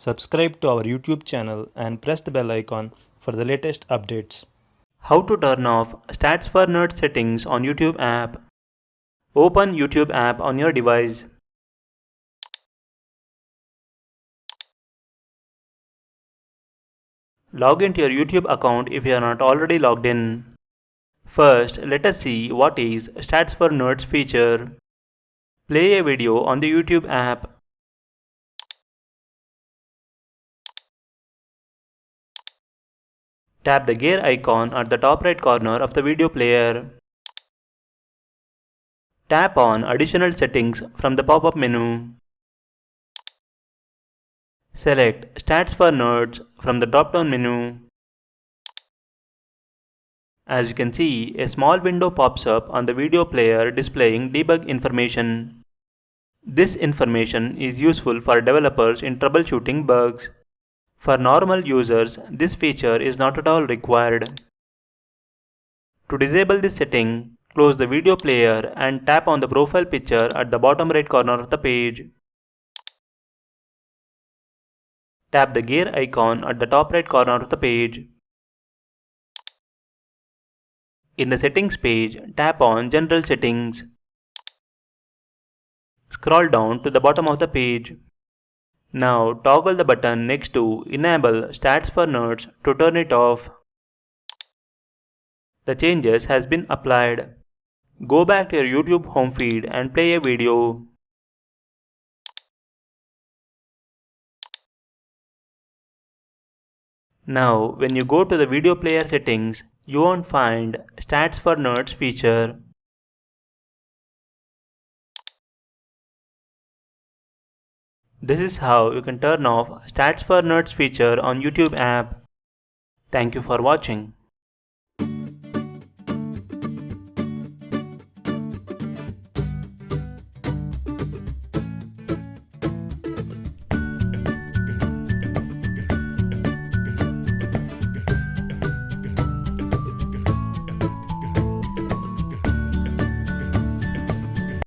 Subscribe to our YouTube channel and press the bell icon for the latest updates. How to turn off Stats for Nerds settings on YouTube app. Open YouTube app on your device. Log into your YouTube account if you are not already logged in. First, let us see what is Stats for Nerds feature. Play a video on the YouTube app. Tap the gear icon at the top right corner of the video player. Tap on Additional Settings from the pop-up menu. Select Stats for Nerds from the drop-down menu. As you can see, a small window pops up on the video player displaying debug information. This information is useful for developers in troubleshooting bugs. For normal users, this feature is not at all required. To disable this setting, close the video player and tap on the profile picture at the bottom right corner of the page. Tap the gear icon at the top right corner of the page. In the settings page, tap on General Settings. Scroll down to the bottom of the page. Now toggle the button next to Enable Stats for Nerds to turn it off. The changes has been applied. Go back to your YouTube home feed and play a video. Now, when you go to the video player settings, you won't find Stats for Nerds feature. This is how you can turn off Stats for Nerds feature on YouTube app. Thank you for watching.